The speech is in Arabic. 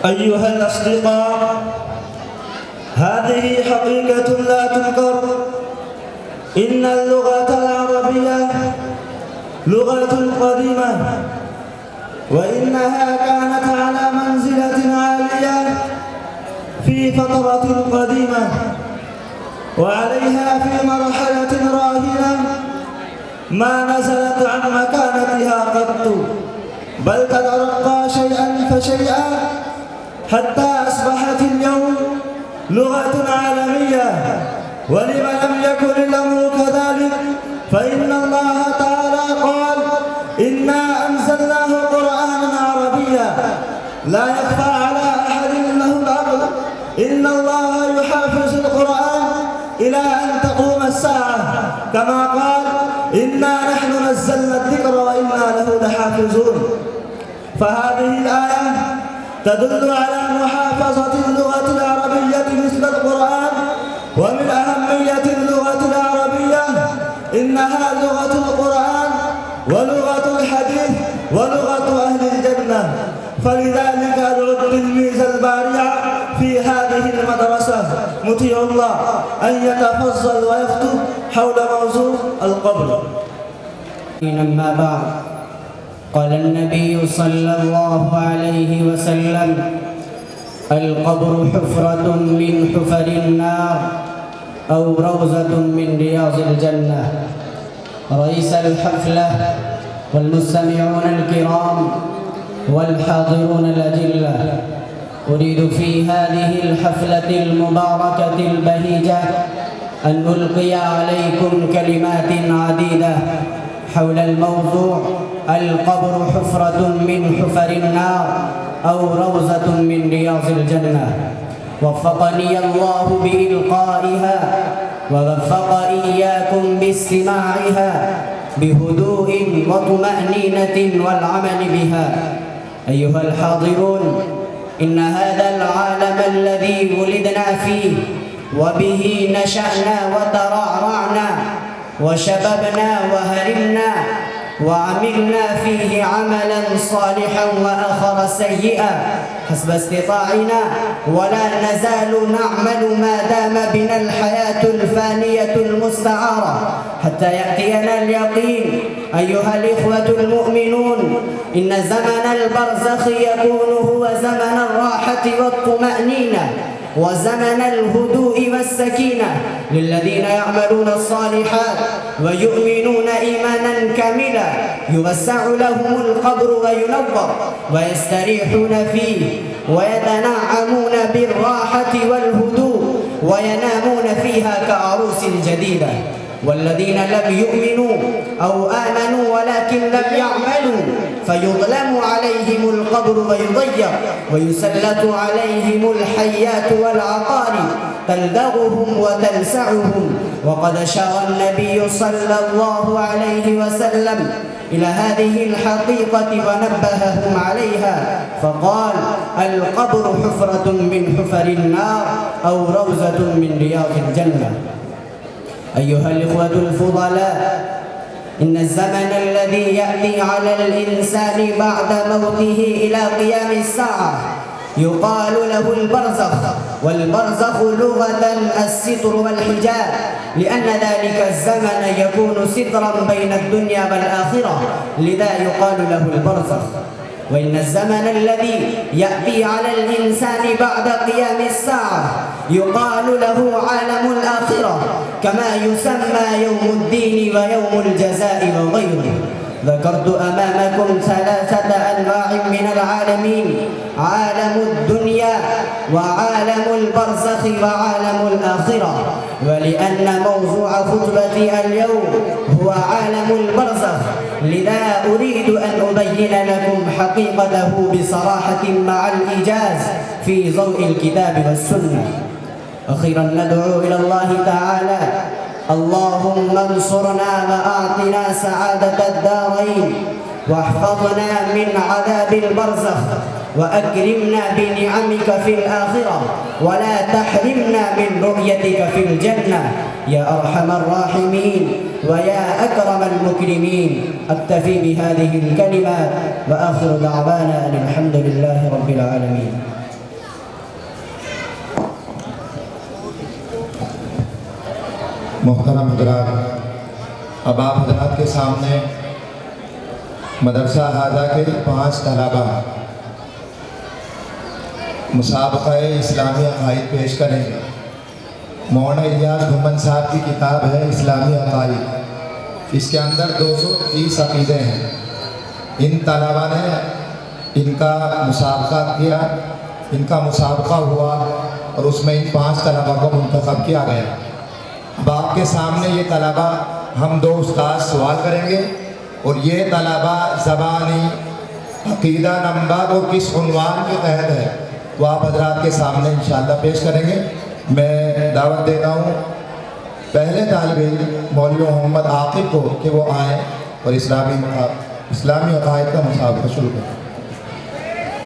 أيها الأصدقاء، هذه حقيقة لا تنكر. إن اللغة العربية لغة قديمة، وإنها كانت على منزلة عالية في فترة قديمة، وعليها في مرحلة راهنة ما نزلت عن مكانتها قط، بل تترقى شيئا فشيئا حتى أصبحت اليوم لغة عالمية. ولم لم يكن الأمر كذلك، فإن الله تعالى قال: إنا أنزلناه قرآنا عربيا لا يخفى على أحد له الأمر. إن الله يحافظ القرآن إلى أن تقوم الساعة، كما قال: إنا نحن نزلنا الذكر وإنا له لحافظون. فهذه الآية تدل على محافظة اللغة العربية مثل القرآن. ومن أهمية اللغة العربية إنها لغة القرآن ولغة الحديث ولغة أهل الجنة. فلذلك أدعو التلميذ البارع في هذه المدرسة مطيع الله أن يتفضل ويخطب حول موضوع القبر. أما بعد، قال النبي صلى الله عليه وسلم: القبر حفرة من حفر النار أو روزة من رياض الجنة. رئيس الحفلة والمستمعون الكرام والحاضرون الأجلة، أريد في هذه الحفلة المباركة البهيجة أن ألقي عليكم كلمات عديدة حول الموضوع القبر حفرة من حفر النار أو روزة من رياض الجنة. وفقني الله بإلقائها ووفق إياكم باستماعها بهدوء وطمأنينة والعمل بها. أيها الحاضرون، إن هذا العالم الذي ولدنا فيه وبه نشأنا وترعرعنا وشببنا وهرمنا وعملنا فيه عملا صالحا وآخر سيئا حسب استطاعنا، ولا نزال نعمل ما دام بنا الحياة الفانية المستعارة حتى يأتينا اليقين. أيها الإخوة المؤمنون، إن زمن البرزخ يكون هو زمن الراحة والطمأنينة وزمن الهدوء والسكينة للذين يعملون الصالحات ويؤمنون إيمانا كاملا. يوسع لهم القبر وينور ويستريحون فيه ويتنعمون بالراحة والهدوء وينامون فيها كعروس جديدة. والذين لم يؤمنوا أو آمنوا ولكن لم يعملوا فيظلم عليهم القبر ويضيق ويسلط عليهم الحيات والعقارب تلدغهم وتلسعهم. وقد أشار النبي صلى الله عليه وسلم إلى هذه الحقيقة ونبههم عليها فقال: القبر حفرة من حفر النار أو روزة من رياض الجنة. أيها الإخوة الفضلاء، إن الزمن الذي يأتي على الإنسان بعد موته إلى قيام الساعة يقال له البرزخ. والبرزخ لغة الستر والحجاب، لأن ذلك الزمن يكون سترا بين الدنيا والآخرة، لذا يقال له البرزخ. وإن الزمن الذي يأتي على الإنسان بعد قيام الساعة يقال له عالم الآخرة، كما يسمى يوم الدين ويوم الجزاء وغيره. ذكرت أمامكم ثلاثة أنواع من العالمين: عالم الدنيا وعالم البرزخ وعالم الآخرة. ولأن موضوع خطبتي اليوم هو عالم البرزخ، لذا أريد أن أبين لكم حقيقته بصراحة مع الإيجاز في ضوء الكتاب والسنة. أخيرا ندعو إلى الله تعالى: اللهم انصرنا وأعطنا سعادة الدارين، واحفظنا من عذاب البرزخ، وأكرمنا بنعمك في الآخرة، ولا تحرمنا من رؤيتك في الجنة يا أرحم الراحمين ويا أكرم المكرمين. أكتفي بهذه الكلمات وآخر دعوانا أن الحمد لله رب العالمين. محترم حضرات، اب آپ حضرات کے سامنے مدرسہ ہادہ کے 5 طلبہ مسابقہ اسلامی عقائد پیش کریں گے۔ مولانا الیاس گھمن صاحب کی کتاب ہے اسلامی عقائد، اس کے اندر 230 عقیدے ہیں۔ ان طلبہ نے ان کا مسابقہ کیا، ان کا مسابقہ ہوا اور اس میں ان 5 طلبہ کو منتخب کیا گیا۔ اب آپ کے سامنے یہ طلبہ ہم 2 استاد سوال کریں گے اور یہ طلبہ زبانی عقیدہ نمبر اور کس عنوان کے تحت ہے وہ آپ حضرات کے سامنے انشاءاللہ پیش کریں گے۔ میں دعوت دیتا ہوں پہلے طالب علم مولوی محمد عاقب کو کہ وہ آئیں اور اسلامی عقائد کا مسابقہ شروع کریں۔